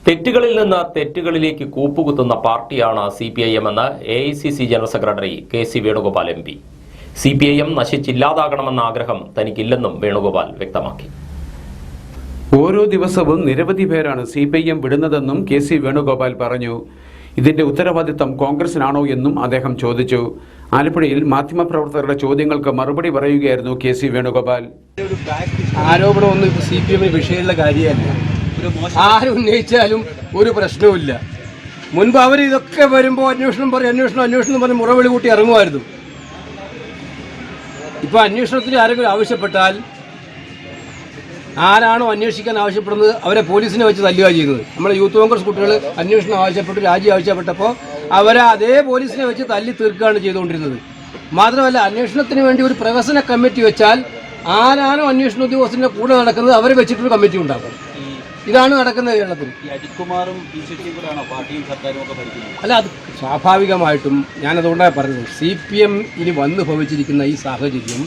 തെറ്റുകളിൽ നിന്ന് തെറ്റുകളിലേക്ക് കൂപ്പുകുത്തുന്ന പാർട്ടിയാണ് CPIM എന്ന് AICC general secretary KC Venugopal MP. CPIM നശിച്ചില്ലാതാകണമെന്ന ആഗ്രഹം തനിക്കില്ലെന്നും വേണുഗോപാൽ വ്യക്തമാക്കി. ഓരോ ദിവസവും നിരവധി പേരാണ് CPIM വിടുന്നതെന്നും KC വേണുഗോപാൽ പറഞ്ഞു. ഇതിന്റെ ഉത്തരവാദിത്തം കോൺഗ്രസിനാണോ എന്നും അദ്ദേഹം ചോദിച്ചു. ആലപ്പുഴയിൽ മാധ്യമപ്രവർത്തകരുടെ ചോദ്യങ്ങൾക്ക് മറുപടി പറയുകയായിരുന്നു KC വേണുഗോപാൽ. ആരോപണമൊന്നും CPM വിഷയമുള്ള കാര്യമല്ല. ആരും ഉന്നയിച്ചാലും ഒരു പ്രശ്നവുമില്ല. മുൻപ് അവർ ഇതൊക്കെ വരുമ്പോൾ അന്വേഷണം പറഞ്ഞ് മുറവിളി കൂട്ടി ഇറങ്ങുമായിരുന്നു. ഇപ്പോൾ അന്വേഷണത്തിന് ആരെങ്കിലും ആവശ്യപ്പെട്ടാൽ ആരാണോ അന്വേഷിക്കാൻ ആവശ്യപ്പെടുന്നത് അവരെ പോലീസിനെ വെച്ച് തല്ലുക ചെയ്യുന്നത്. നമ്മുടെ യൂത്ത് കോൺഗ്രസ് കുട്ടികൾ അന്വേഷണം ആവശ്യപ്പെട്ടു, രാജി ആവശ്യപ്പെട്ടപ്പോൾ അവരെ അതേ പോലീസിനെ വെച്ച് തല്ലി തീർക്കുകയാണ് ചെയ്തുകൊണ്ടിരുന്നത്. മാത്രമല്ല, അന്വേഷണത്തിന് വേണ്ടി ഒരു പ്രഹസന കമ്മിറ്റി വെച്ചാൽ ആരാണോ അന്വേഷണ ഉദ്യോഗസ്ഥരുടെ കൂടെ നടക്കുന്നത് അവരെ വെച്ചിട്ടൊരു കമ്മിറ്റി ഉണ്ടാക്കും. ഇതാണ് നടക്കുന്നത് കേരളത്തിൽ. അല്ല, അത് സ്വാഭാവികമായിട്ടും ഞാനതുകൊണ്ടാണ് പറഞ്ഞത്. CPM ഇനി വന്നു ഭവിച്ചിരിക്കുന്ന ഈ സാഹചര്യം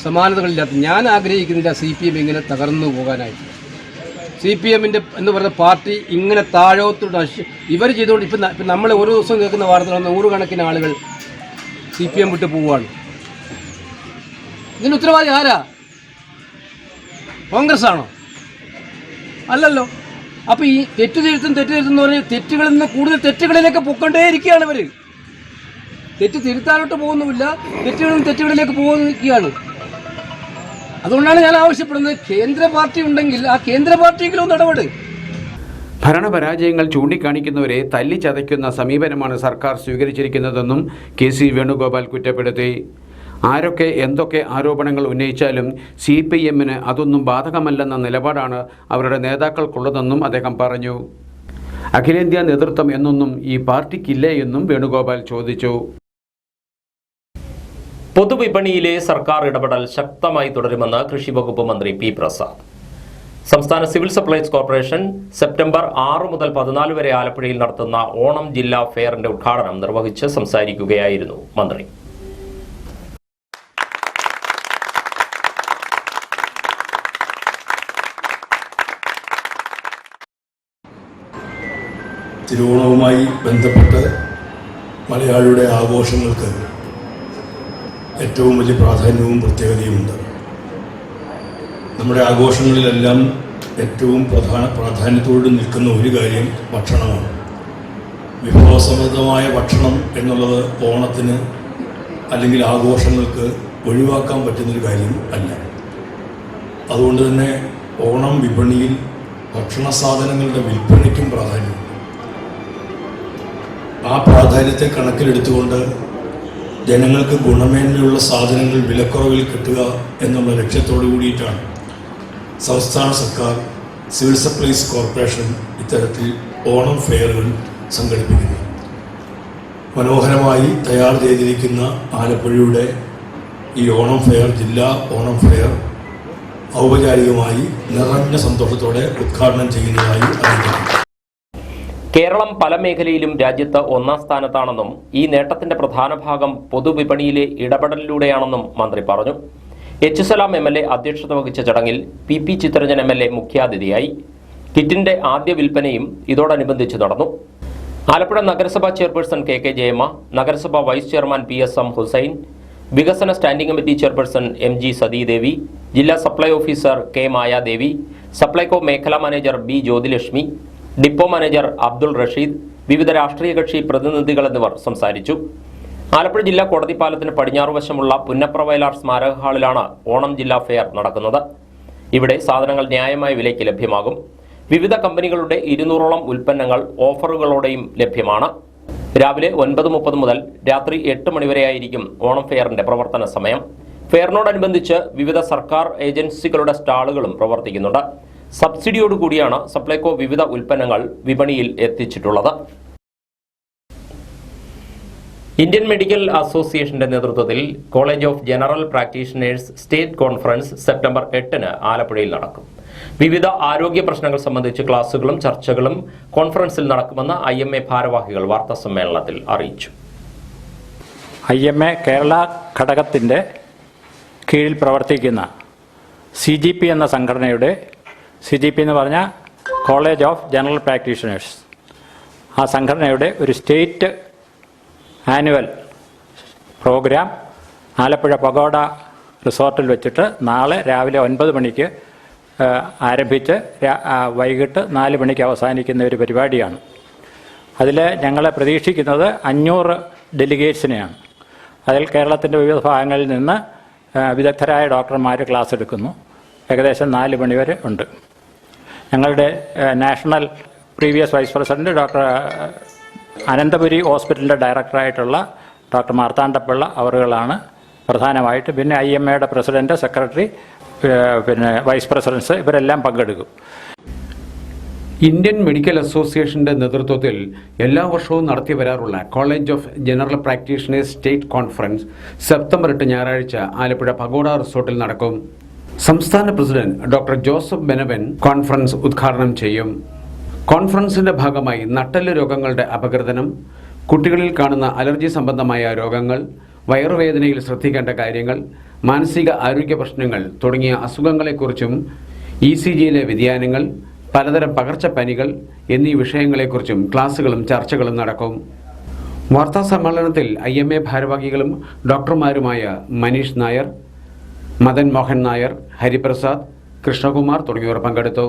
സമാനതകളില്ലാത്ത. ഞാൻ ആഗ്രഹിക്കുന്നില്ല CPM ഇങ്ങനെ തകർന്നു പോകാനായിട്ട്. CPMന്റെ എന്ന് പറയുന്ന പാർട്ടി ഇങ്ങനെ താഴോട്ട് ഇവർ ചെയ്തുകൊണ്ട് ഇപ്പം നമ്മൾ ഓരോ ദിവസവും കേൾക്കുന്ന വാർത്തകൾ 100 കണക്കിന് ആളുകൾ CPM വിട്ട് പോവുകയാണ്. ഇതിന് ഉത്തരവാദി ആരാ? കോൺഗ്രസ് ആണോ? അല്ലല്ലോ. അപ്പോൾ ഈ തെറ്റ് തിരുത്തുന്ന പറഞ്ഞാൽ തെറ്റുകളിൽ നിന്ന് കൂടുതൽ തെറ്റുകളിലേക്ക് പൊക്കൊണ്ടേയിരിക്കുകയാണ് ഇവർ. തെറ്റ് തിരുത്താനോട്ട് പോകുന്നുമില്ല, തെറ്റുകളിലേക്ക് പോകുകയാണ്. അതുകൊണ്ടാണ് ഞാൻ ആവശ്യപ്പെടുന്നത്, കേന്ദ്ര പാർട്ടി ഉണ്ടെങ്കിൽ ആ കേന്ദ്ര പാർട്ടിയെങ്കിലും നടപടി. ഭരണപരാജയങ്ങൾ ചൂണ്ടിക്കാണിക്കുന്നവരെ തല്ലിച്ചതയ്ക്കുന്ന സമീപനമാണ് സർക്കാർ സ്വീകരിച്ചിരിക്കുന്നതെന്നും KC വേണുഗോപാൽ കുറ്റപ്പെടുത്തി. ആരൊക്കെ എന്തൊക്കെ ആരോപണങ്ങൾ ഉന്നയിച്ചാലും CPMന് അതൊന്നും ബാധകമല്ലെന്ന നിലപാടാണ് അവരുടെ നേതാക്കൾക്കുള്ളതെന്നും അദ്ദേഹം പറഞ്ഞു. അഖിലേന്ത്യാ നേതൃത്വം എന്നൊന്നും ഈ പാർട്ടിക്കില്ലേ എന്നും വേണുഗോപാൽ ചോദിച്ചു. പൊതുവിപണിയിലെ സർക്കാർ ഇടപെടൽ ശക്തമായി തുടരുമെന്ന് കൃഷി വകുപ്പ് മന്ത്രി P. പ്രസാദ്. സംസ്ഥാന സിവിൽ സപ്ലൈസ് കോർപ്പറേഷൻ സെപ്റ്റംബർ 6 മുതൽ 14 വരെ ആലപ്പുഴയിൽ നടത്തുന്ന ഓണം ജില്ലാ ഫെയറിന്റെ ഉദ്ഘാടനം നിർവഹിച്ച് സംസാരിക്കുകയായിരുന്നു മന്ത്രി. തിരുവോണവുമായി ബന്ധപ്പെട്ട് മലയാളിയുടെ ആഘോഷങ്ങൾക്ക് ഏറ്റവും വലിയ പ്രാധാന്യവും പ്രത്യേകതയുമുണ്ട്. നമ്മുടെ ആഘോഷങ്ങളിലെല്ലാം ഏറ്റവും പ്രാധാന്യത്തോട് നിൽക്കുന്ന ഒരു കാര്യം ഭക്ഷണമാണ്. വിഭവസമൃദ്ധമായ ഭക്ഷണം എന്നുള്ളത് ഓണത്തിന് അല്ലെങ്കിൽ ആഘോഷങ്ങൾക്ക് ഒഴിവാക്കാൻ പറ്റുന്നൊരു കാര്യം അല്ല. അതുകൊണ്ട് തന്നെ ഓണം വിപണിയിൽ ഭക്ഷണ സാധനങ്ങളുടെ വിൽപ്പനയ്ക്കും പ്രാധാന്യമുണ്ട്. ആ പ്രാധാന്യത്തെ കണക്കിലെടുത്തുകൊണ്ട് ജനങ്ങൾക്ക് ഗുണമേന്മയുള്ള സാധനങ്ങൾ വിലക്കുറവിൽ കിട്ടുക എന്നുള്ള ലക്ഷ്യത്തോടു കൂടിയിട്ടാണ് സംസ്ഥാന സർക്കാർ സിവിൽ സപ്ലൈസ് കോർപ്പറേഷൻ ഇത്തരത്തിൽ ഓണം ഫെയറുകൾ സംഘടിപ്പിക്കുന്നത്. മനോഹരമായി തയ്യാർ ചെയ്തിരിക്കുന്ന ആലപ്പുഴയുടെ ഈ ഓണം ഫെയർ, ജില്ലാ ഓണം ഫെയർ ഔപചാരികമായി നിറഞ്ഞ സന്തോഷത്തോടെ ഉദ്ഘാടനം ചെയ്യുന്നതായി അറിയിക്കുന്നു. കേരളം പല മേഖലയിലും രാജ്യത്ത് 1ാം സ്ഥാനത്താണെന്നും ഈ നേട്ടത്തിന്റെ പ്രധാന ഭാഗം പൊതുവിപണിയിലെ ഇടപെടലിലൂടെയാണെന്നും മന്ത്രി പറഞ്ഞു. H. സലാം MLA അധ്യക്ഷത വഹിച്ച ചടങ്ങിൽ PP ചിത്തരഞ്ജൻ MLA മുഖ്യാതിഥിയായി. കിറ്റിന്റെ ആദ്യ വിൽപ്പനയും ഇതോടനുബന്ധിച്ച് നടന്നു. ആലപ്പുഴ നഗരസഭാ ചെയർപേഴ്സൺ KK ജയമ്മ, നഗരസഭാ വൈസ് ചെയർമാൻ PSM ഹുസൈൻ, വികസന standing committee chairperson MG Sathidevi, ജില്ലാ supply officer K. Mayadevi, Supplyco മേഖലാ manager B. Jyothilakshmi, depot manager Abdul Rasheed, വിവിധ രാഷ്ട്രീയ കക്ഷി പ്രതിനിധികൾ എന്നിവർ സംസാരിച്ചു. ആലപ്പുഴ ജില്ലാ കോടതി പാലത്തിന് പടിഞ്ഞാറുവശമുള്ള പുന്നപ്ര വയലാർ സ്മാരക ഹാളിലാണ് ഓണം ജില്ലാ ഫെയർ നടക്കുന്നത്. ഇവിടെ സാധനങ്ങൾ ന്യായമായ വിലയ്ക്ക് ലഭ്യമാകും. വിവിധ കമ്പനികളുടെ 200ഓളം ഉൽപ്പന്നങ്ങൾ ഓഫറുകളോടെയും ലഭ്യമാണ്. രാവിലെ 9:30 മുതൽ രാത്രി 8 മണിവരെയായിരിക്കും ഓണം ഫെയറിന്റെ പ്രവർത്തന സമയം. ഫെയറിനോടനുബന്ധിച്ച് വിവിധ സർക്കാർ ഏജൻസികളുടെ സ്റ്റാളുകളും പ്രവർത്തിക്കുന്നുണ്ട്. സബ്സിഡിയോടുകൂടിയാണ് സപ്ലൈകോ വിവിധ ഉൽപ്പന്നങ്ങൾ വിപണിയിൽ എത്തിച്ചിട്ടുള്ളത്. ഇന്ത്യൻ മെഡിക്കൽ അസോസിയേഷന്റെ നേതൃത്വത്തിൽ college of general practitioners state conference September 8 ആലപ്പുഴയിൽ നടക്കും. വിവിധ ആരോഗ്യ പ്രശ്നങ്ങൾ സംബന്ധിച്ച് ക്ലാസുകളും ചർച്ചകളും കോൺഫറൻസിൽ നടക്കുമെന്ന് IMA ഭാരവാഹികൾ വാർത്താസമ്മേളനത്തിൽ അറിയിച്ചു. IMA കേരള ഘടകത്തിന്റെ കീഴിൽ പ്രവർത്തിക്കുന്ന CGP എന്ന സംഘടനയുടെ CGP എന്ന് പറഞ്ഞാൽ കോളേജ് ഓഫ് ജനറൽ പ്രാക്ടീഷണേഴ്സ്, ആ സംഘടനയുടെ ഒരു state annual programme Alappuzha pagoda റിസോർട്ടിൽ വെച്ചിട്ട് നാളെ രാവിലെ 9 മണിക്ക് ആരംഭിച്ച് വൈകിട്ട് 4 മണിക്ക് അവസാനിക്കുന്ന ഒരു പരിപാടിയാണ്. അതിൽ ഞങ്ങൾ പ്രതീക്ഷിക്കുന്നത് 500 ഡെലിഗേറ്റ്സിനെയാണ്. അതിൽ കേരളത്തിൻ്റെ വിവിധ ഭാഗങ്ങളിൽ നിന്ന് വിദഗ്ധരായ ഡോക്ടർമാർ ക്ലാസ് എടുക്കുന്നു. ഏകദേശം 4 മണിവരെ ഉണ്ട്. ഞങ്ങളുടെ national previous vice president doctor Ananthapuri ഹോസ്പിറ്റലിൻ്റെ ഡയറക്ടറായിട്ടുള്ള ഡോക്ടർ മാർത്താണ്ഡപ്പിള്ള അവറുകളാണ് പ്രധാനമായിട്ട്. പിന്നെ IMAയുടെ പ്രസിഡന്റ്, സെക്രട്ടറി, പിന്നെ വൈസ് പ്രസിഡൻസ് ഇവരെല്ലാം പങ്കെടുക്കും. ഇന്ത്യൻ മെഡിക്കൽ അസോസിയേഷന്റെ നേതൃത്വത്തിൽ എല്ലാ വർഷവും നടത്തി വരാറുള്ള college of general practitioners state conference September 8 ഞായറാഴ്ച ആലപ്പുഴ പഗോഡ റിസോർട്ടിൽ നടക്കും. സംസ്ഥാന president doctor Joseph Benavan conference ഉദ്ഘാടനം ചെയ്യും. കോൺഫറൻസിന്റെ ഭാഗമായി നട്ടെല്ല് രോഗങ്ങളുടെ അപകർത്തനം, കുട്ടികളിൽ കാണുന്ന അലർജി സംബന്ധമായ രോഗങ്ങൾ, വയറുവേദനയിൽ ശ്രദ്ധിക്കേണ്ട കാര്യങ്ങൾ, മാനസിക ആരോഗ്യ പ്രശ്നങ്ങൾ തുടങ്ങിയ അസുഖങ്ങളെക്കുറിച്ചും ECGയിലെ വ്യതിയാനങ്ങൾ, പലതരം പകർച്ചപ്പനികൾ എന്നീ വിഷയങ്ങളെക്കുറിച്ചും ക്ലാസുകളും ചർച്ചകളും നടക്കും. വാർത്താ സമ്മേളനത്തിൽ IMA ഭാരവാഹികളും ഡോക്ടർമാരുമായ മനീഷ് നായർ, മദൻ മോഹൻ നായർ, ഹരിപ്രസാദ്, കൃഷ്ണകുമാർ തുടങ്ങിയവർ പങ്കെടുത്തു.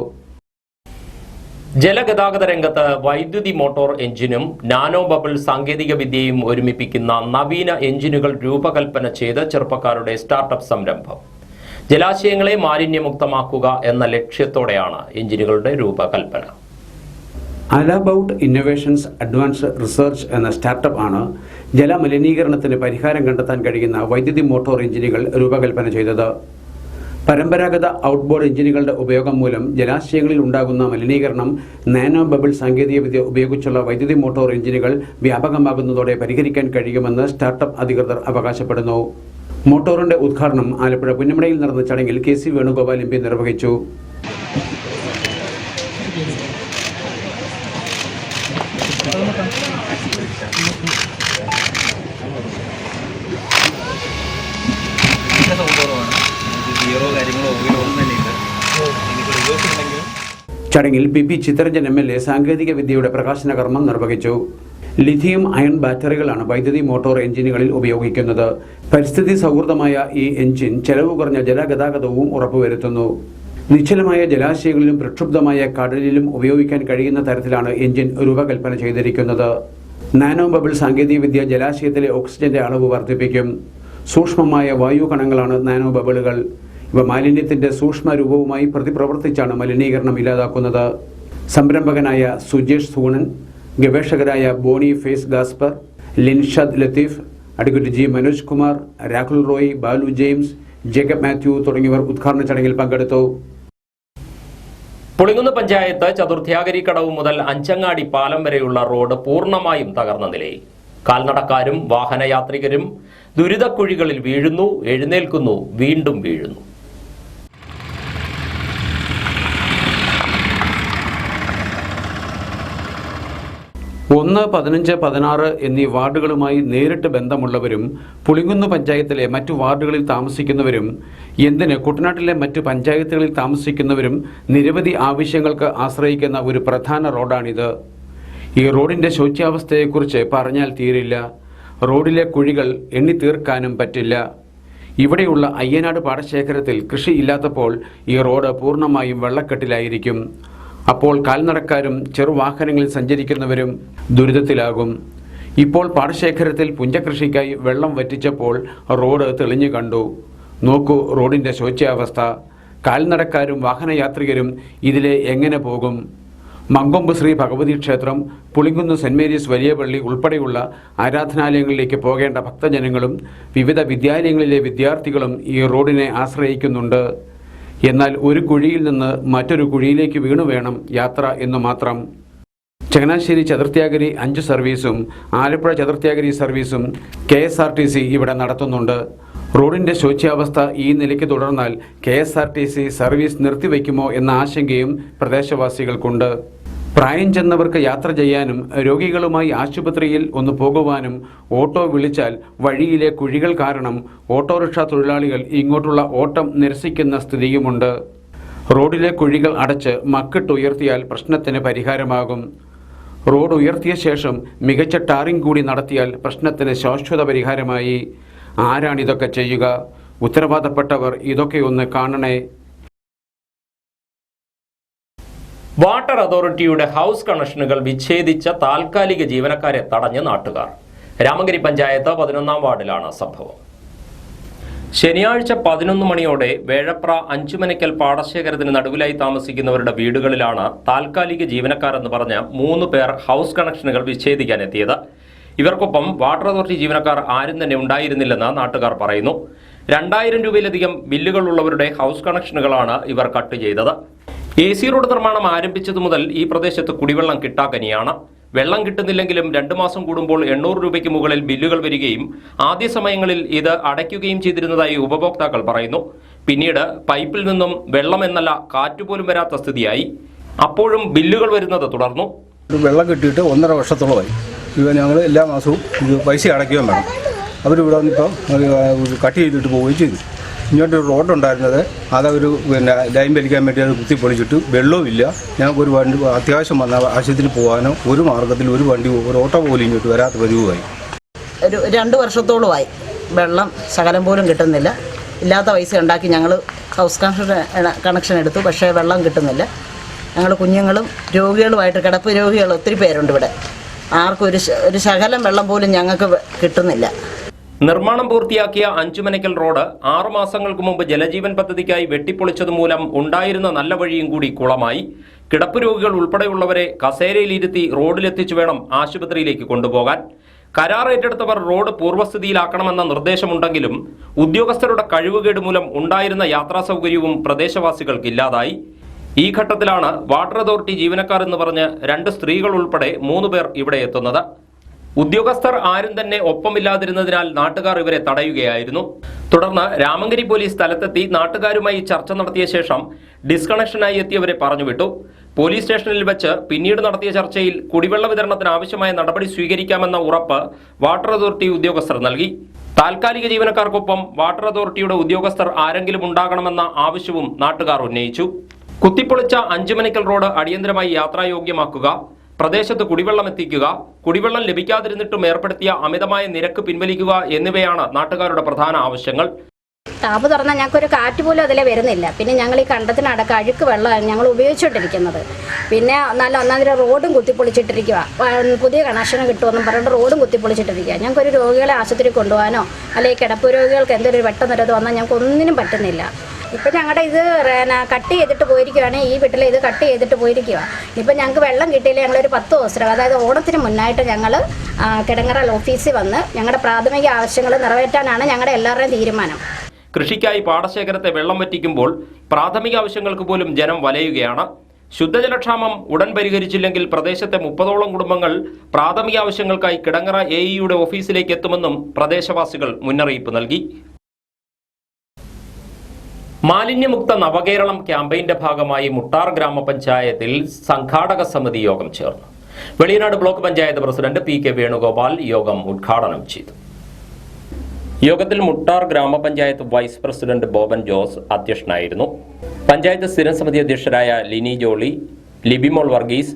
ജലഗതാഗത രംഗത്ത് വൈദ്യുതി മോട്ടോർ എഞ്ചിനും നാനോ ബബിൾ സാങ്കേതിക വിദ്യയും ഒരുമിപ്പിക്കുന്ന നവീന എഞ്ചിനുകൾ രൂപകൽപ്പന ചെയ്ത് ചെറുപ്പക്കാരുടെ സ്റ്റാർട്ടപ്പ് സംരംഭം. ജലാശയങ്ങളെ മാലിന്യമുക്തമാക്കുക എന്ന ലക്ഷ്യത്തോടെയാണ് എഞ്ചിനുകളുടെ രൂപകൽപ്പന. അലബൌട്ട് ഇന്നോവേഷൻസ് അഡ്വാൻസ്ഡ് റിസർച്ച് എന്ന സ്റ്റാർട്ടപ്പ് ആണ് ജലമലിനീകരണത്തിന് പരിഹാരം കണ്ടെത്താൻ കഴിയുന്ന വൈദ്യുതി മോട്ടോർ എഞ്ചിനുകൾ രൂപകൽപ്പന ചെയ്തത്. പരമ്പരാഗത ഔട്ട്ബോർഡ് എഞ്ചിനുകളുടെ ഉപയോഗം മൂലം ജലാശയങ്ങളിൽ ഉണ്ടാകുന്ന മലിനീകരണം നാനോ ബബിൾ സാങ്കേതികവിദ്യ ഉപയോഗിച്ചുള്ള വൈദ്യുതി മോട്ടോർ എഞ്ചിനുകൾ വ്യാപകമാകുന്നതോടെ പരിഹരിക്കാൻ കഴിയുമെന്ന് സ്റ്റാർട്ടപ്പ് അധികൃതർ അവകാശപ്പെടുന്നു. മോട്ടോറിന്റെ ഉദ്ഘാടനം ആലപ്പുഴ പുന്നമടയിൽ നടന്ന ചടങ്ങിൽ KC വേണുഗോപാൽ MP നിർവഹിച്ചു. ചടങ്ങിൽ PP ചിത്തരഞ്ജൻ MLA സാങ്കേതിക വിദ്യയുടെ പ്രകാശന കർമ്മം നിർവഹിച്ചു. ലിഥിയം അയൺ ബാറ്ററികളാണ് വൈദ്യുതി മോട്ടോർ എഞ്ചിനുകളിൽ ഉപയോഗിക്കുന്നത്. പരിസ്ഥിതി സൗഹൃദമായ ഈ എഞ്ചിൻ ചെലവ് കുറഞ്ഞ ജലഗതാഗതവും ഉറപ്പുവരുത്തുന്നു. നിശ്ചലമായ ജലാശയങ്ങളിലും പ്രക്ഷുബ്ധമായ കടലിലും ഉപയോഗിക്കാൻ കഴിയുന്ന തരത്തിലാണ് എഞ്ചിൻ രൂപകൽപ്പന ചെയ്തിരിക്കുന്നത്. നാനോ ബബിൾ സാങ്കേതികവിദ്യ ജലാശയത്തിലെ ഓക്സിജന്റെ അളവ് വർദ്ധിപ്പിക്കും. സൂക്ഷ്മമായ വായു കണങ്ങളാണ് നാനോ ബബിളുകൾ. ഇവ മാലിന്യത്തിന്റെ സൂക്ഷ്മ രൂപവുമായി പ്രതിപ്രവർത്തിച്ചാണ് മലിനീകരണം ഇല്ലാതാക്കുന്നത്. സംരംഭകനായ സുജേഷ് സൂണൻ, ഗവേഷകരായ ബോണി ഫേസ് ഗാസ്പർ, ലിൻഷദ് ലത്തീഫ്, അഡ്വക്കേറ്റ് G മനോജ് കുമാർ, രാഹുൽ റോയ്, ബാലു ജെയിംസ്, ജേക്കബ് മാത്യു തുടങ്ങിയവർ ഉദ്ഘാടന ചടങ്ങിൽ പങ്കെടുത്തു. പുളിങ്കുന്ന് പഞ്ചായത്ത് ചതുർത്ഥ്യാഗരി കടവ് മുതൽ അഞ്ചങ്ങാടി പാലം വരെയുള്ള റോഡ് പൂർണ്ണമായും തകർന്ന നിലയിൽ. കാൽനടക്കാരും വാഹനയാത്രികരും ദുരിതക്കുഴികളിൽ വീഴുന്നു, എഴുന്നേൽക്കുന്നു, വീണ്ടും വീഴുന്നു. 1, 15, 16 എന്നീ വാർഡുകളുമായി നേരിട്ട് ബന്ധമുള്ളവരും പുളിങ്കുന്ന് പഞ്ചായത്തിലെ മറ്റു വാർഡുകളിൽ താമസിക്കുന്നവരും എന്തിന് കുട്ടനാട്ടിലെ മറ്റു പഞ്ചായത്തുകളിൽ താമസിക്കുന്നവരും നിരവധി ആവശ്യങ്ങൾക്ക് ആശ്രയിക്കുന്ന ഒരു പ്രധാന റോഡാണിത്. ഈ റോഡിന്റെ ശോച്യാവസ്ഥയെക്കുറിച്ച് പറഞ്ഞാൽ തീരില്ല. റോഡിലെ കുഴികൾ എണ്ണി തീർക്കാനും പറ്റില്ല. ഇവിടെയുള്ള അയ്യനാട് പാടശേഖരത്തിൽ കൃഷി ഇല്ലാത്തപ്പോൾ ഈ റോഡ് പൂർണ്ണമായും വെള്ളക്കെട്ടിലായിരിക്കും. അപ്പോൾ കാൽനടക്കാരും ചെറുവാഹനങ്ങളിൽ സഞ്ചരിക്കുന്നവരും ദുരിതത്തിലാകും. ഇപ്പോൾ പാടശേഖരത്തിൽ പുഞ്ചകൃഷിക്കായി വെള്ളം വറ്റിച്ചപ്പോൾ റോഡ് തെളിഞ്ഞു കണ്ടു. നോക്കൂ റോഡിന്റെ ശോച്യാവസ്ഥ. കാൽനടക്കാരും വാഹനയാത്രികരും ഇതിലെ എങ്ങനെ പോകും? മങ്കൊമ്പ് ശ്രീ ഭഗവതി ക്ഷേത്രം, പുളിങ്കുന്ന് സെന്റ് മേരീസ് വലിയ പള്ളി ഉൾപ്പെടെയുള്ള ആരാധനാലയങ്ങളിലേക്ക് പോകേണ്ട ഭക്തജനങ്ങളും വിവിധ വിദ്യാലയങ്ങളിലെ വിദ്യാർത്ഥികളും ഈ റോഡിനെ ആശ്രയിക്കുന്നുണ്ട്. എന്നാൽ ഒരു കുഴിയിൽ നിന്ന് മറ്റൊരു കുഴിയിലേക്ക് വീണു വേണം യാത്ര എന്നു മാത്രം. ചങ്ങനാശ്ശേരി ചതുർത്ഥ്യാഗരി 5 സർവീസും ആലപ്പുഴ ചതുർത്ഥ്യാഗരി സർവീസും KSRTC ഇവിടെ നടത്തുന്നുണ്ട്. റോഡിന്റെ ശോച്യാവസ്ഥ ഈ നിലയ്ക്ക് തുടർന്നാൽ KSRTC സർവീസ് നിർത്തിവെക്കുമോ എന്ന ആശങ്കയും പ്രദേശവാസികൾക്കുണ്ട്. പ്രായം ചെന്നവർക്ക് യാത്ര ചെയ്യാനും രോഗികളുമായി ആശുപത്രിയിൽ ഒന്ന് പോകുവാനും ഓട്ടോ വിളിച്ചാൽ വഴിയിലെ കുഴികൾ കാരണം ഓട്ടോറിക്ഷ തൊഴിലാളികൾ ഇങ്ങോട്ടുള്ള ഓട്ടം നിരസിക്കുന്ന സ്ഥിതിയുമുണ്ട്. റോഡിലെ കുഴികൾ അടച്ച് മക്കിട്ടുയർത്തിയാൽ പ്രശ്നത്തിന് പരിഹാരമാകും. റോഡ് ഉയർത്തിയ ശേഷം മികച്ച ടാറിംഗ് കൂടി നടത്തിയാൽ പ്രശ്നത്തിന് ശാശ്വത പരിഹാരമായി. ആരാണിതൊക്കെ ചെയ്യുക? ഉത്തരവാദപ്പെട്ടവർ ഇതൊക്കെ ഒന്ന് കാണണേ. വാട്ടർ അതോറിറ്റിയുടെ ഹൗസ് കണക്ഷനുകൾ വിച്ഛേദിച്ച താൽക്കാലിക ജീവനക്കാരെ തടഞ്ഞ് നാട്ടുകാർ. രാമങ്കരി പഞ്ചായത്ത് 11-ാം വാർഡിലാണ് സംഭവം. ശനിയാഴ്ച 11 മണിയോടെ വേഴപ്ര അഞ്ചുമനയ്ക്കൽ പാടശേഖരത്തിന് നടുവിലായി താമസിക്കുന്നവരുടെ വീടുകളിലാണ് താൽക്കാലിക ജീവനക്കാരെന്ന് പറഞ്ഞ് 3 പേർ ഹൗസ് കണക്ഷനുകൾ വിച്ഛേദിക്കാനെത്തിയത്. ഇവർക്കൊപ്പം വാട്ടർ അതോറിറ്റി ജീവനക്കാർ ആരും തന്നെ ഉണ്ടായിരുന്നില്ലെന്ന് നാട്ടുകാർ പറയുന്നു. 2000 രൂപയിലധികം ബില്ലുകളുള്ളവരുടെ ഹൗസ് കണക്ഷനുകളാണ് ഇവർ കട്ട് ചെയ്തത്. AC റോഡ് നിർമ്മാണം ആരംഭിച്ചതു മുതൽ ഈ പ്രദേശത്ത് കുടിവെള്ളം കിട്ടാക്കനിയാണ്. വെള്ളം കിട്ടുന്നില്ലെങ്കിലും 2 മാസം കൂടുമ്പോൾ 800 രൂപയ്ക്ക് മുകളിൽ ബില്ലുകൾ വരികയും ആദ്യ സമയങ്ങളിൽ ഇത് അടയ്ക്കുകയും ചെയ്തിരുന്നതായി ഉപഭോക്താക്കൾ പറയുന്നു. പിന്നീട് പൈപ്പിൽ നിന്നും വെള്ളം എന്നല്ല കാറ്റുപോലും വരാത്ത സ്ഥിതിയായി. അപ്പോഴും ബില്ലുകൾ വരുന്നത് തുടർന്നു. വെള്ളം കിട്ടിയിട്ട് 1.5 വർഷത്തോളമായി. ഞങ്ങൾ എല്ലാ മാസവും ഇത് പൈസ അടയ്ക്കുകയും വേണം. അവരിവിടെ വന്നിപ്പോൾ കട്ട് ചെയ്തിട്ട് പോവുകയും ചെയ്തു. ഇങ്ങോട്ടൊരു റോഡുണ്ടായിരുന്നത് അതവർ ലൈൻ വലിക്കാൻ വേണ്ടി അത് കുത്തിപ്പൊളിച്ചിട്ട് വെള്ളവുമില്ല. ഞങ്ങൾക്കൊരു വണ്ടി അത്യാവശ്യം വന്നാൽ ആശുപത്രിയിൽ പോകാനോ ഒരു മാർഗത്തിൽ ഒരു വണ്ടി ഒരു ഓട്ടോ പോലും ഇങ്ങോട്ട് വരാത്ത പതിവുമായി. ഒരു 2 വർഷത്തോളമായി വെള്ളം ശകലം പോലും കിട്ടുന്നില്ല. ഇല്ലാത്ത പൈസ ഉണ്ടാക്കി ഞങ്ങൾ ഹൗസ് കണക്ഷൻ എടുത്തു. പക്ഷേ വെള്ളം കിട്ടുന്നില്ല. ഞങ്ങൾ കുഞ്ഞുങ്ങളും രോഗികളുമായിട്ട് കിടപ്പ് രോഗികൾ ഒത്തിരി പേരുണ്ട് ഇവിടെ. ആർക്കും ഒരു ശകലം വെള്ളം പോലും ഞങ്ങൾക്ക് കിട്ടുന്നില്ല. നിർമ്മാണം പൂർത്തിയാക്കിയ അഞ്ചുമനയ്ക്കൽ റോഡ് 6 മാസങ്ങൾക്ക് മുമ്പ് ജലജീവൻ പദ്ധതിക്കായി വെട്ടിപ്പൊളിച്ചതുമൂലം ഉണ്ടായിരുന്ന നല്ല വഴിയും കൂടി കുളമായി. കിടപ്പ് രോഗികൾ ഉൾപ്പെടെയുള്ളവരെ കസേരയിലിരുത്തി റോഡിലെത്തിച്ചു വേണം ആശുപത്രിയിലേക്ക് കൊണ്ടുപോകാൻ. കരാർ ഏറ്റെടുത്തവർ റോഡ് പൂർവ്വസ്ഥിതിയിലാക്കണമെന്ന നിർദ്ദേശമുണ്ടെങ്കിലും ഉദ്യോഗസ്ഥരുടെ കഴിവുകേട് മൂലം ഉണ്ടായിരുന്ന യാത്രാ സൗകര്യവും പ്രദേശവാസികൾക്കില്ലാതായി. ഈ ഘട്ടത്തിലാണ് വാട്ടർ അതോറിറ്റി ജീവനക്കാർ എന്ന് പറഞ്ഞ് 2 സ്ത്രീകൾ ഉൾപ്പെടെ 3 പേർ ഇവിടെ എത്തുന്നത്. ഉദ്യോഗസ്ഥർ ആരും തന്നെ ഒപ്പമില്ലാതിരുന്നതിനാൽ നാട്ടുകാർ ഇവരെ തടയുകയായിരുന്നു. തുടർന്ന് രാമങ്കരി പോലീസ് സ്ഥലത്തെത്തി നാട്ടുകാരുമായി ചർച്ച നടത്തിയ ശേഷം ഡിസ്കണക്ഷനായി എത്തിയവരെ പറഞ്ഞുവിട്ടു. പോലീസ് സ്റ്റേഷനിൽ വെച്ച് പിന്നീട് നടത്തിയ ചർച്ചയിൽ കുടിവെള്ള വിതരണത്തിന് ആവശ്യമായ നടപടി സ്വീകരിക്കാമെന്ന ഉറപ്പ് വാട്ടർ അതോറിറ്റി ഉദ്യോഗസ്ഥർ നൽകി. താൽക്കാലിക ജീവനക്കാർക്കൊപ്പം വാട്ടർ അതോറിറ്റിയുടെ ഉദ്യോഗസ്ഥർ ആരെങ്കിലും ഉണ്ടാകണമെന്ന ആവശ്യവും നാട്ടുകാർ ഉന്നയിച്ചു. കുത്തിപ്പൊളിച്ച അഞ്ചുമനയ്ക്കൽ റോഡ് അടിയന്തരമായി യാത്രായോഗ്യമാക്കുക, പ്രദേശത്ത് കുടിവെള്ളം എത്തിക്കുക, കുടിവെള്ളം ലഭിക്കാതിരുന്നിട്ടും ഏർപ്പെടുത്തിയ അമിതമായ നിരക്ക് പിൻവലിക്കുക എന്നിവയാണ് നാട്ടുകാരുടെ പ്രധാന ആവശ്യങ്ങൾ. ടാപ്പ് തുറന്നാൽ ഞങ്ങൾക്കൊരു കാറ്റ് പോലും അതിലെ വരുന്നില്ല. പിന്നെ ഞങ്ങൾ ഈ കണ്ടത്തിനടക്കം അഴുക്ക് വെള്ളമാണ് ഞങ്ങൾ ഉപയോഗിച്ചുകൊണ്ടിരിക്കുന്നത്. പിന്നെ നല്ല ഒന്നാന്തരം റോഡും കുത്തിപ്പൊളിച്ചിട്ടിരിക്കുക. പുതിയ കണക്ഷൻ കിട്ടുമെന്നും പറഞ്ഞിട്ട് റോഡും കുത്തിപ്പൊളിച്ചിട്ടിരിക്കുക. ഞങ്ങൾക്കൊരു രോഗികളെ ആശുപത്രിയിൽ കൊണ്ടുപോകാനോ അല്ലെങ്കിൽ കിടപ്പ് രോഗികൾക്ക് എന്തൊരു പെട്ടെന്നൊരു വന്നാൽ ഞങ്ങൾക്ക് ഒന്നിനും പറ്റുന്നില്ല. ഇപ്പം ഞങ്ങളുടെ ഇത് കട്ട് ചെയ്തിട്ട് പോയിരിക്കുകയാണ്. ഈ വീട്ടിൽ ഇത് കട്ട് ചെയ്തിട്ട് പോയിരിക്കുക. ഇപ്പം ഞങ്ങൾക്ക് വെള്ളം കിട്ടിയില്ല. ഞങ്ങളൊരു 10 ദിവസം, അതായത് ഓണത്തിന് മുന്നായിട്ട് ഞങ്ങൾ കിടങ്ങറ ഓഫീസിൽ വന്ന് ഞങ്ങളുടെ പ്രാഥമിക ആവശ്യങ്ങൾ നിറവേറ്റാനാണ് ഞങ്ങളുടെ എല്ലാവരുടെയും തീരുമാനം. കൃഷിക്കായി പാടശേഖരത്തെ വെള്ളം വറ്റിക്കുമ്പോൾ പ്രാഥമിക ആവശ്യങ്ങൾക്ക് പോലും ജനം വലയുകയാണ്. ശുദ്ധജലക്ഷാമം ഉടൻ പരിഹരിച്ചില്ലെങ്കിൽ പ്രദേശത്തെ 30ഓളം കുടുംബങ്ങൾ പ്രാഥമിക ആവശ്യങ്ങൾക്കായി കിടങ്ങറ AEയുടെ ഓഫീസിലേക്ക് എത്തുമെന്നും പ്രദേശവാസികൾ മുന്നറിയിപ്പ് നൽകി. മാലിന്യമുക്ത നവകേരളം ക്യാമ്പയിന്റെ ഭാഗമായി മുട്ടാർ ഗ്രാമപഞ്ചായത്തിൽ സംഘാടക സമിതി യോഗം ചേർന്നു. Veliyanad block panchayat president PK Venugopal യോഗം ഉദ്ഘാടനം ചെയ്തു. യോഗത്തിൽ മുട്ടാർ ഗ്രാമപഞ്ചായത്ത് വൈസ് പ്രസിഡന്റ് ബോബൻ ജോസ് അധ്യക്ഷനായിരുന്നു. പഞ്ചായത്ത് സ്ഥിരം സമിതി അധ്യക്ഷരായ ലിനി ജോളി, ലിബിമോൾ വർഗീസ്,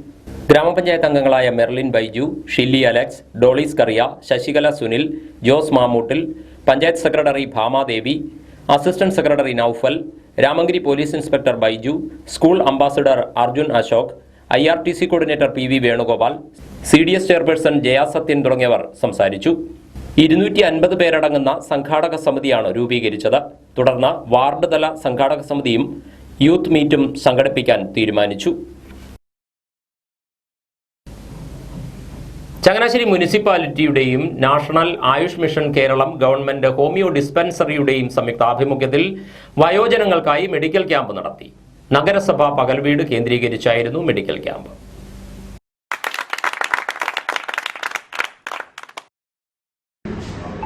ഗ്രാമപഞ്ചായത്ത് അംഗങ്ങളായ Merlin Baiju, Shilly Alex, Dolis Kariya, Sasikala Sunil, Jose Mamoottil, panchayat secretary Bhamadevi, assistant secretary Noufal, Ramankary police inspector Baiju, school ambassador Arjun Ashok, IRTC coordinator PV Venugopal, CDS chairperson Jaya Sathyan തുടങ്ങിയവർ സംസാരിച്ചു. 250 പേരടങ്ങുന്ന സംഘാടക സമിതിയാണ് രൂപീകരിച്ചത്. തുടർന്ന് വാർഡ് തല സംഘാടക സമിതിയും യൂത്ത് മീറ്റും സംഘടിപ്പിക്കാൻ തീരുമാനിച്ചു. ചങ്ങനാശ്ശേരി മുനിസിപ്പാലിറ്റിയുടെയും national Ayush mission Keralam government homeo ഡിസ്പെൻസറിയുടെയും സംയുക്താഭിമുഖ്യത്തിൽ വയോജനങ്ങൾക്കായി മെഡിക്കൽ ക്യാമ്പ് നടത്തി. നഗരസഭ പകൽവീട് കേന്ദ്രീകരിച്ചായിരുന്നു മെഡിക്കൽ ക്യാമ്പ്.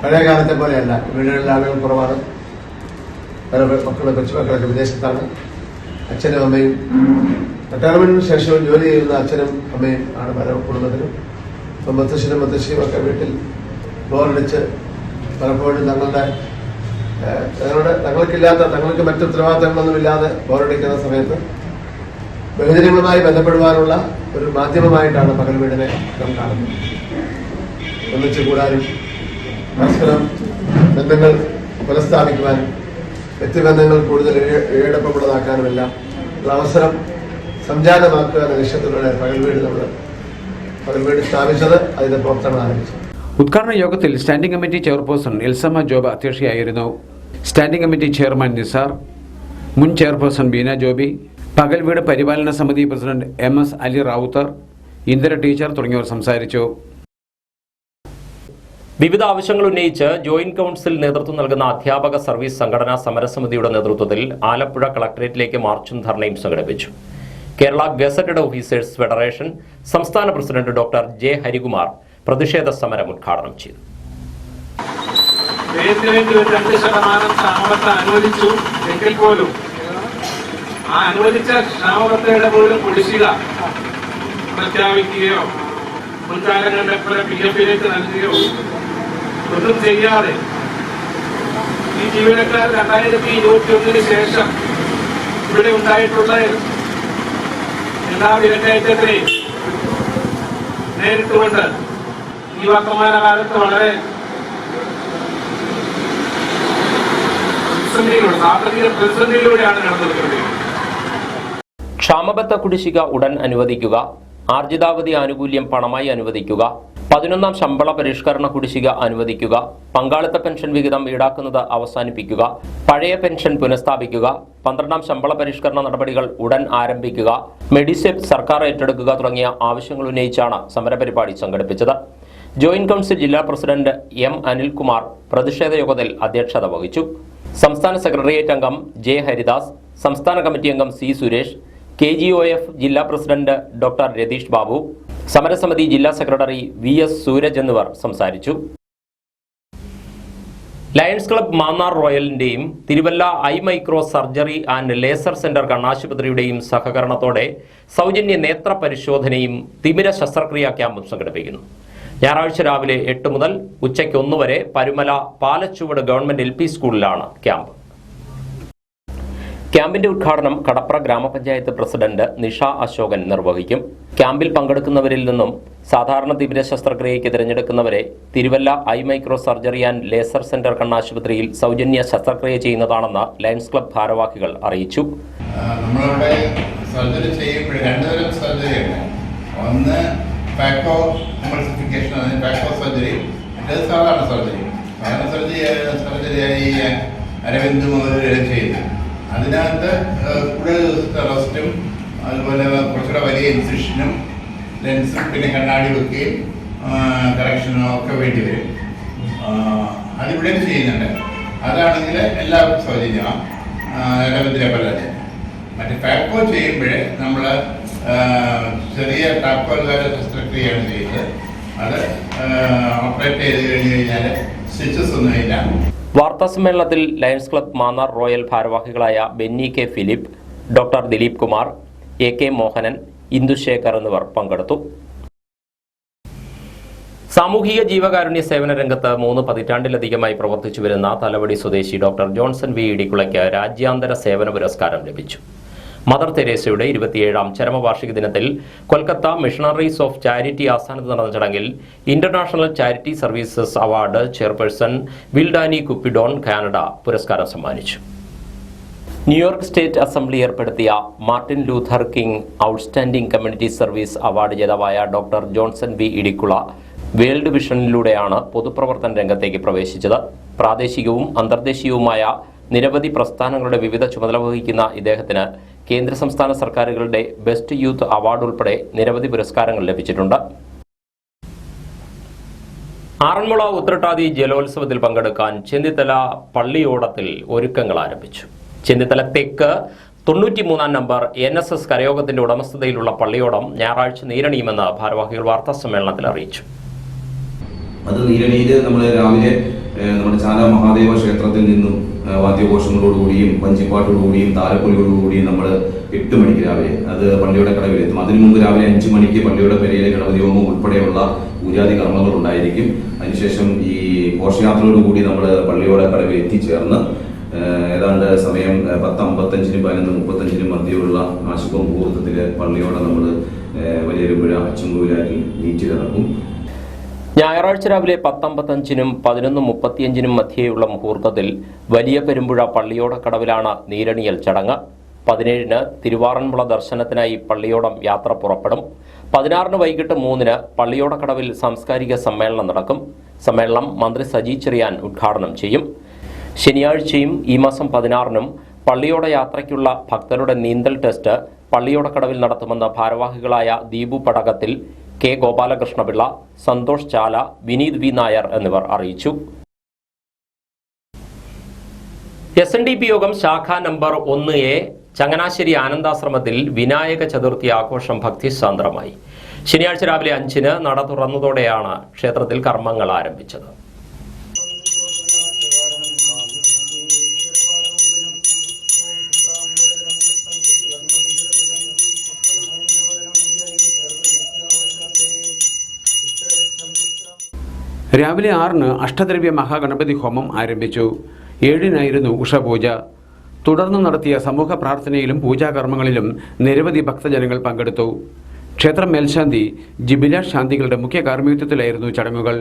പഴയ കാലത്തെ പോലെയല്ല. വീടുകളിൽ ആളുകൾ കുറവാണ്. പല കൊച്ചുമക്കളൊക്കെ വിദേശത്താണ്. അച്ഛനും അമ്മയും റിട്ടയർമെന്റിന് ശേഷവും ജോലി ചെയ്യുന്ന അച്ഛനും അമ്മയും ആണ് പല കുടുംബത്തിലും. ഇപ്പം മുത്തശ്ശനും മുത്തശ്ശിയും ഒക്കെ വീട്ടിൽ ബോറടിച്ച് പലപ്പോഴും തങ്ങളുടെ തങ്ങൾക്ക് മറ്റു ഉത്തരവാദിത്തങ്ങളൊന്നുമില്ലാതെ ബോറടിക്കുന്ന സമയത്ത് ബഹുജനങ്ങളുമായി ബന്ധപ്പെടുവാനുള്ള ഒരു മാധ്യമമായിട്ടാണ് പകൽ വീടിനെ നാം കാണുന്നത്. ഒന്നിച്ചു കൂടാനും പരസ്പരം ബന്ധങ്ങൾ പുനഃസ്ഥാപിക്കുവാനും വ്യക്തിബന്ധങ്ങൾ കൂടുതൽ ഈടപ്പമുള്ളതാക്കാനുമെല്ലാം ഉള്ള അവസരം സംജാതമാക്കുക എന്ന ലക്ഷ്യത്തിലൂടെ പകൽ വീട് സ്ഥാപിച്ചത്, അതിന്റെ പ്രവർത്തനം ആരംഭിച്ചത്. ഉദ്ഘാടന യോഗത്തിൽ standing committee chairperson Elsamma Job അധ്യക്ഷയായിരുന്നു. സ്റ്റാൻഡിംഗ് കമ്മിറ്റി ചെയർമാൻ നിസാർ, മുൻ ചെയർപേഴ്സൺ ബീന ജോബി, പകൽ വീട് പരിപാലന സമിതി president MS Ali Ravuthar, Indira teacher തുടങ്ങിയവർ സംസാരിച്ചു. വിവിധ ആവശ്യങ്ങൾ ഉന്നയിച്ച് ജോയിന്റ് കൌൺസിൽ നേതൃത്വം നൽകുന്ന അധ്യാപക സർവീസ് സംഘടനാ സമരസമിതിയുടെ നേതൃത്വത്തിൽ ആലപ്പുഴ കളക്ടറേറ്റിലേക്ക് മാർച്ചും ധർണയും സംഘടിപ്പിച്ചു. കേരള ഗസറ്റഡ് ഓഫീസേഴ്സ് ഫെഡറേഷൻ സംസ്ഥാന പ്രസിഡന്റ് ഡോക്ടർ J. ഹരികുമാർ പ്രതിഷേധ സമരം ഉദ്ഘാടനം ചെയ്തു. അനുവദിച്ചു എങ്കിൽ പോലും ആ അനുവദിച്ച ക്ഷാമബത്തയുടെ പോലും കുടിശ്ശിക പ്രഖ്യാപിക്കുകയോ മുൻകാലങ്ങളുടെ പോലെ PF-ലേക്ക് നൽകുകയോ ഒന്നും ചെയ്യാതെ ഈ ജീവനക്കാർ 2021 ശേഷം ഇവിടെ ഉണ്ടായിട്ടുള്ള എല്ലാ വിലക്കയറ്റത്തെയും നേരിട്ടുകൊണ്ട് ഈ വർത്തമാനകാലത്ത് വളരെ സാമ്പത്തിക പ്രതിസന്ധിയിലൂടെയാണ് കടന്നുപോകുന്നത്. ക്ഷാമബത്ത കുടിശ്ശിക ഉടൻ അനുവദിക്കുക, ആർജിതാവധി ആനുകൂല്യം പണമായി അനുവദിക്കുക, 11ാം ശമ്പള പരിഷ്കരണ കുടിശ്ശിക അനുവദിക്കുക, പങ്കാളിത്ത പെൻഷൻ വിഹിതം ഈടാക്കുന്നത് അവസാനിപ്പിക്കുക, പഴയ പെൻഷൻ പുനഃസ്ഥാപിക്കുക, 12ാം ശമ്പള പരിഷ്കരണ നടപടികൾ ഉടൻ ആരംഭിക്കുക, മെഡിസെപ് സർക്കാർ ഏറ്റെടുക്കുക തുടങ്ങിയ ആവശ്യങ്ങൾ ഉന്നയിച്ചാണ് സമരപരിപാടി സംഘടിപ്പിച്ചത്. ജോയിന്റ് കൌൺസിൽ ജില്ലാ പ്രസിഡന്റ് M. അനിൽകുമാർ പ്രതിഷേധ യോഗത്തിൽ അധ്യക്ഷത വഹിച്ചു. സംസ്ഥാന സെക്രട്ടേറിയറ്റ് അംഗം J. ഹരിദാസ്, സംസ്ഥാന കമ്മിറ്റി അംഗം C. സുരേഷ്, KGOF ജില്ലാ പ്രസിഡന്റ് ഡോക്ടർ രതീഷ് ബാബു, സമരസമിതി ജില്ലാ സെക്രട്ടറി VS സൂരജ് എന്നിവർ സംസാരിച്ചു. ലയൺസ് ക്ലബ് മാന്നാർ റോയലിന്റെയും Thiruvalla eye micro surgery and laser centre കണ്ണാശുപത്രിയുടെയും സഹകരണത്തോടെ സൗജന്യ നേത്ര പരിശോധനയും തിമിര ശസ്ത്രക്രിയാ ക്യാമ്പും സംഘടിപ്പിക്കുന്നു. ഞായറാഴ്ച രാവിലെ 8 മുതൽ ഉച്ചയ്ക്ക് 1 വരെ പരുമല പാലച്ചുവട് ഗവൺമെന്റ് LP സ്കൂളിലാണ് ക്യാമ്പ്. ക്യാമ്പിന്റെ ഉദ്ഘാടനം കടപ്ര ഗ്രാമപഞ്ചായത്ത് പ്രസിഡന്റ് നിഷ അശോകൻ നിർവഹിക്കും. ക്യാമ്പിൽ പങ്കെടുക്കുന്നവരിൽ നിന്നും സാധാരണ തിമിര ശസ്ത്രക്രിയയ്ക്ക് തിരഞ്ഞെടുക്കുന്നവരെ Thiruvalla eye micro surgery and laser centre കണ്ണാശുപത്രിയിൽ സൗജന്യ ശസ്ത്രക്രിയ ചെയ്യുന്നതാണെന്ന് ലയൺസ് ക്ലബ് ഭാരവാഹികൾ അറിയിച്ചു. നമ്മളിവിടെ സർജറി ചെയ്യുമ്പോൾ 2 തരം സർജറി ഉണ്ട്. ഒന്ന് ഫാക്കോ എമൾസിഫിക്കേഷൻ, ഫാക്കോ സർജറി, മറ്റേത് സാധാരണ സർജറി. സാധാരണ സർജറിയായി അരവിന്ദ് മുതലെല്ലാം ചെയ്യുന്നത്. അതിനകത്ത് കൂടുതൽ ദിവസത്തെ റെസ്റ്റും അതുപോലെ കുറച്ചുകൂടെ വലിയ ഇൻസിഷനും ലെൻസും പിന്നെ കണ്ണാടി വെക്കുകയും കറക്ഷനും ഒക്കെ വേണ്ടി വരും. അതിവിടെ ചെയ്യുന്നുണ്ട്. അതാണെങ്കിൽ എല്ലാവർക്കും സൗജന്യമാണ്, അരവിന്ദിനെ പോലെ. മറ്റേ ഫാക്കോ ചെയ്യുമ്പോഴേ നമ്മൾ ചെറിയ ടാപ്പോൽകാര ശസ്ത്രക്രിയയാണ് ചെയ്യുന്നത്. അത് ഓപ്പറേറ്റ് ചെയ്ത് കഴിഞ്ഞ് കഴിഞ്ഞാൽ സ്റ്റിച്ചസ് ഒന്നുമില്ല. വാർത്താസമ്മേളനത്തിൽ ലയൺസ് ക്ലബ് മാന്നാർ റോയൽ ഭാരവാഹികളായ Benny K. Philip, doctor Dileep Kumar, AK. Mohanan, Indusekhar എന്നിവർ പങ്കെടുത്തു. സാമൂഹിക ജീവകാരുണ്യ സേവന രംഗത്ത് 3 പതിറ്റാണ്ടിലധികമായി പ്രവർത്തിച്ചു വരുന്ന തലവടി സ്വദേശി ഡോക്ടർ ജോൺസൺ V. ഇടിക്കുളയ്ക്ക് രാജ്യാന്തര സേവന പുരസ്കാരം ലഭിച്ചു. മദർ തെരേസയുടെ 27ാം ചരമവാർഷിക ദിനത്തിൽ കൊൽക്കത്ത മിഷണറീസ് ഓഫ് ചാരിറ്റി ആസ്ഥാനത്ത് നടന്ന ചടങ്ങിൽ international charity services award chairperson Wildany Cupidon Canada പുരസ്കാരം സമ്മാനിച്ചു. ന്യൂയോർക്ക് സ്റ്റേറ്റ് അസംബ്ലി ഏർപ്പെടുത്തിയ Martin Luther King outstanding community service award ജേതാവായ doctor Johnson V. Idicula World വിഷനിലൂടെയാണ് പൊതുപ്രവർത്തന രംഗത്തേക്ക് പ്രവേശിച്ചത്. പ്രാദേശികവും അന്തർദേശീയവുമായ നിരവധി പ്രസ്ഥാനങ്ങളുടെ വിവിധ ചുമതല വഹിക്കുന്ന ഇദ്ദേഹത്തിന് കേന്ദ്ര സംസ്ഥാന സർക്കാരുകളുടെ ബെസ്റ്റ് യൂത്ത് അവാർഡ് ഉൾപ്പെടെ നിരവധി പുരസ്കാരങ്ങൾ ലഭിച്ചിട്ടുണ്ട്. ആറന്മുള ഉത്രട്ടാതി ജലോത്സവത്തിൽ പങ്കെടുക്കാൻ ചെന്നിത്തല പള്ളിയോടത്തിൽ ഒരുക്കങ്ങൾ ആരംഭിച്ചു. ചെന്നിത്തല തെക്ക് 93-ാം നമ്പർ NSS കരയോഗത്തിന്റെ ഉടമസ്ഥതയിലുള്ള പള്ളിയോടം ഞായറാഴ്ച നീരണിയുമെന്ന് ഭാരവാഹികൾ വാർത്താ സമ്മേളനത്തിൽ അറിയിച്ചു. അത് നീരണിയിൽ നമ്മൾ രാവിലെ നമ്മുടെ ചാല മഹാദേവ ക്ഷേത്രത്തിൽ നിന്നും വാദ്യഘോഷങ്ങളോടുകൂടിയും വഞ്ചിപ്പാട്ടോടുകൂടിയും താലപ്പൊലിയോടുകൂടിയും നമ്മൾ 8 മണിക്ക് രാവിലെ അത് പള്ളിയുടെ കടവിലെത്തും. അതിനു മുമ്പ് രാവിലെ 5 മണിക്ക് പള്ളിയുടെ പെരയിലെ ഗണപതി ഹോമം ഉൾപ്പെടെയുള്ള പൂജാതി കർമ്മങ്ങൾ ഉണ്ടായിരിക്കും. അതിനുശേഷം ഈ ഘോഷയാത്രയോടുകൂടി നമ്മൾ പള്ളിയുടെ കടവിൽ എത്തിച്ചേർന്ന് ഏതാണ്ട് സമയം 10:55-നും 11:35-നും മധ്യയുള്ള ആശുപ മുഹൂർത്തത്തിൽ പള്ളിയോടെ നമ്മൾ വലിയൊരുപുഴ അച്ചൻകോവിലാറ്റിൽ നീറ്റിലിറക്കും. ഞായറാഴ്ച രാവിലെ 10:55-നും 11:35-നും മധ്യേയുള്ള മുഹൂർത്തത്തിൽ വലിയ പെരുമ്പുഴ പള്ളിയോടക്കടവിലാണ് നീരണിയൽ ചടങ്ങ്. 17-ന് തിരുവാറന്മുള ദർശനത്തിനായി പള്ളിയോടം യാത്ര പുറപ്പെടും. 16-ന് വൈകിട്ട് 3-ന് പള്ളിയോടക്കടവിൽ സാംസ്കാരിക സമ്മേളനം നടക്കും. സമ്മേളനം മന്ത്രി സജി ചെറിയാൻ ഉദ്ഘാടനം ചെയ്യും. ശനിയാഴ്ചയും ഈ മാസം 16-നും പള്ളിയോട യാത്രയ്ക്കുള്ള ഭക്തരുടെ നീന്തൽ ടെസ്റ്റ് പള്ളിയോടക്കടവിൽ നടത്തുമെന്ന് ഭാരവാഹികളായ ദീപു പടകത്തിൽ, കെ ഗോപാലകൃഷ്ണപിള്ള, സന്തോഷ് ചാല, വിനീത് വി നായർ എന്നിവർ അറിയിച്ചു. SNDP യോഗം ശാഖാ നമ്പർ 1A ചങ്ങനാശ്ശേരി ആനന്ദാശ്രമത്തിൽ വിനായക ചതുർത്ഥി ആഘോഷം ഭക്തിസാന്ദ്രമായി. ശനിയാഴ്ച രാവിലെ 5-ന് നട തുറന്നതോടെയാണ് ക്ഷേത്രത്തിൽ കർമ്മങ്ങൾ ആരംഭിച്ചത്. രാവിലെ 6-ന് അഷ്ടദ്രവ്യ മഹാഗണപതി ഹോമം ആരംഭിച്ചു. 7-നായിരുന്നു ഉഷപൂജ. തുടർന്ന് നടത്തിയ സമൂഹ പ്രാർത്ഥനയിലും പൂജാകർമ്മങ്ങളിലും നിരവധി ഭക്തജനങ്ങൾ പങ്കെടുത്തു. ക്ഷേത്രം മേൽശാന്തി ജിബില ശാന്തികളുടെ മുഖ്യ കാർമ്മികത്വത്തിലായിരുന്നു ചടങ്ങുകൾ.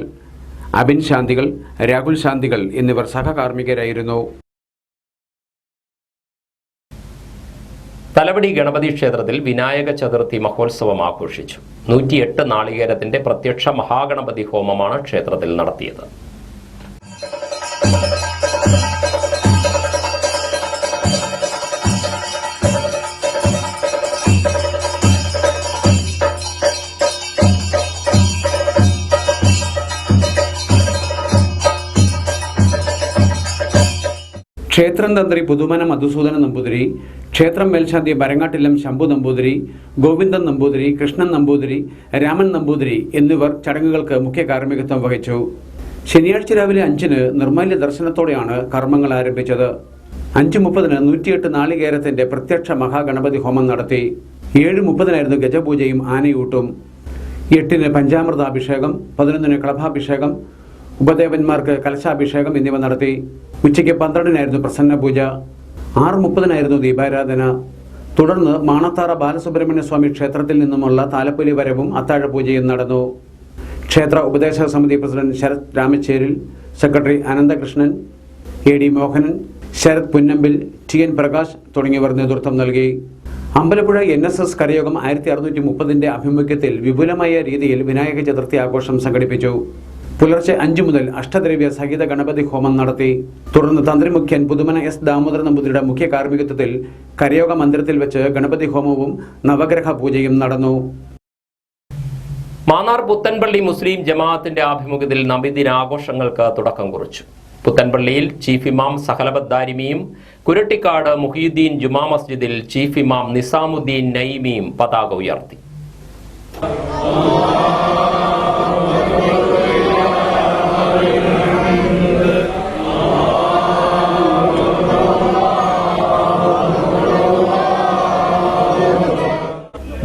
അബിൻ ശാന്തികൾ, രാഹുൽ ശാന്തികൾ എന്നിവർ സഹകാർമ്മികരായിരുന്നു. തലവടി ഗണപതി ക്ഷേത്രത്തിൽ വിനായക ചതുർത്ഥി മഹോത്സവം ആഘോഷിച്ചു. 108 നാളികേരത്തിന്റെ പ്രത്യക്ഷ മഹാഗണപതി ഹോമമാണ് ക്ഷേത്രത്തിൽ നടത്തിയത്. ക്ഷേത്രം തന്ത്രി പുതുമന മധുസൂദന നമ്പൂതിരി, ക്ഷേത്രം മേൽശാന്തി മരങ്ങാട്ടില്ലം ശംഭു നമ്പൂതിരി, ഗോവിന്ദൻ നമ്പൂതിരി, കൃഷ്ണൻ നമ്പൂതിരി, രാമൻ നമ്പൂതിരി എന്നിവർ ചടങ്ങുകൾക്ക് മുഖ്യ കാർമ്മികത്വം വഹിച്ചു. ശനിയാഴ്ച രാവിലെ 5-ന് നിർമ്മാല്യ ദർശനത്തോടെയാണ് കർമ്മങ്ങൾ ആരംഭിച്ചത്. 5:30-ന് 108 നാളികേരത്തിന്റെ പ്രത്യക്ഷ മഹാഗണപതി ഹോമം നടത്തി. 7:30-നായിരുന്നു ഗജപൂജയും ആനയൂട്ടും. 8-ന് പഞ്ചാമൃതാഭിഷേകം, 11-ന് കളഭാഭിഷേകം, ഉപദേവന്മാർക്ക് കലശാഭിഷേകം എന്നിവ നടത്തി. ഉച്ചയ്ക്ക് 12-നായിരുന്നു പ്രസന്ന പൂജ. 6:30-നായിരുന്നു ദീപാരാധന. തുടർന്ന് മാണത്താറ ബാലസുബ്രഹ്മണ്യ സ്വാമി ക്ഷേത്രത്തിൽ നിന്നുമുള്ള താലപ്പൊലി വരവും അത്താഴപൂജയും നടന്നു. ക്ഷേത്ര ഉപദേശക സമിതി president Sarath Ramacheril, secretary Ananthakrishnan, AD Mohanan, Sarath Punnampil, TN Prakash തുടങ്ങിയവർ നേതൃത്വം നൽകി. അമ്പലപ്പുഴ NSS കരയോഗം 1630-ന്റെ ആഭിമുഖ്യത്തിൽ വിപുലമായ രീതിയിൽ വിനായക ചതുർത്ഥി ആഘോഷം സംഘടിപ്പിച്ചു. പുലർച്ചെ 5 മുതൽ അഷ്ടദ്രവ്യ സഹിത ഗണപതി ഹോമം നടത്തി. തുടർന്ന് തന്ത്രിമുഖ്യൻ പുതുമന S ദാമോദര നമ്പൂതിരിയുടെ മുഖ്യ കാർമ്മികത്വത്തിൽ കരയോഗ മന്ദിരത്തിൽ വെച്ച് ഗണപതി ഹോമവും നവഗ്രഹ പൂജയും നടന്നു. മാന്നാർ പുത്തൻപള്ളി മുസ്ലിം ജമാഅത്തിന്റെ ആഭിമുഖ്യത്തിൽ നബിദിനാഘോഷങ്ങൾക്ക് തുടക്കം കുറിച്ചു. പുത്തൻപള്ളിയിൽ ചീഫ് ഇമാം സഹലബത്ത് ദാരിമിയും കുരട്ടിക്കാട് മുഹിയുദ്ദീൻ ജുമാ മസ്ജിദിൽ ചീഫ് ഇമാം നിസാമുദ്ദീൻ നയിമിയും പതാക ഉയർത്തി.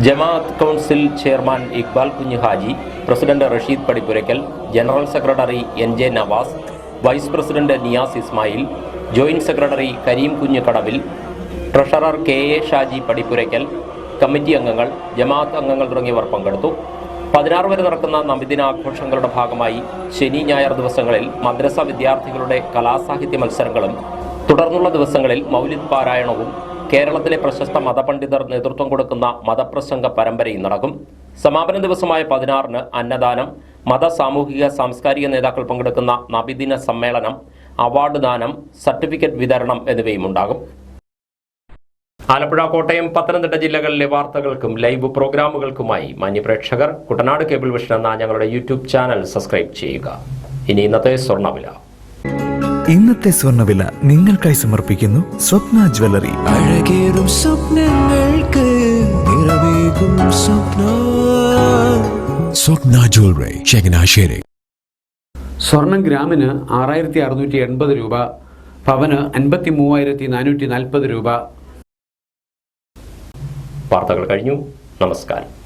ജമാഅത്ത് council chairman Iqbal Kunju Haji, president Rasheed Padippurakkal, general secretary NJ Navas, vice president Niyas Ismail, joint secretary Kareem Kunju Kadavil, treasurer KA Shaji Padippurakkal, committee അംഗങ്ങൾ, ജമാഅത്ത് അംഗങ്ങൾ തുടങ്ങിയവർ പങ്കെടുത്തു. 16 വരെ നടക്കുന്ന നബിദിനാഘോഷങ്ങളുടെ ഭാഗമായി ശനി ഞായർ ദിവസങ്ങളിൽ മദ്രസ വിദ്യാർത്ഥികളുടെ കലാസാഹിത്യ മത്സരങ്ങളും തുടർന്നുള്ള ദിവസങ്ങളിൽ മൗലിദ് പാരായണവും കേരളത്തിലെ പ്രശസ്ത മതപണ്ഡിതർ നേതൃത്വം കൊടുക്കുന്ന മതപ്രസംഗ പരമ്പരയും നടക്കും. സമാപന ദിവസമായ 16-ന് അന്നദാനം, മത സാമൂഹിക സാംസ്കാരിക നേതാക്കൾ പങ്കെടുക്കുന്ന നബിദിന സമ്മേളനം, അവാർഡ് ദാനം, സർട്ടിഫിക്കറ്റ് വിതരണം എന്നിവയും ഉണ്ടാകും. ആലപ്പുഴ, കോട്ടയം, പത്തനംതിട്ട ജില്ലകളിലെ വാർത്തകൾക്കും ലൈവ് പ്രോഗ്രാമുകൾക്കുമായി മാന്യപ്രേക്ഷകർ കുട്ടനാട് കേബിൾ വിഷൻ എന്ന ഞങ്ങളുടെ യൂട്യൂബ് ചാനൽ സബ്സ്ക്രൈബ് ചെയ്യുക. ഇനി ഇന്നത്തെ സ്വർണ്ണവില. ഇന്നത്തെ സ്വർണ്ണവില നിങ്ങൾക്കായി സമർപ്പിക്കുന്നു സ്വപ്ന ജ്വല്ലറി. അഴകേറും സ്വപ്നങ്ങൾക്ക് നിറവേകും സ്വപ്ന ജ്വല്ലറി, ചങ്ങനാശ്ശേരി. സ്വർണം ഗ്രാമിന് 6680 രൂപ. പവന് 53,440 രൂപ. വാർത്തകൾ കഴിഞ്ഞു. നമസ്കാരം.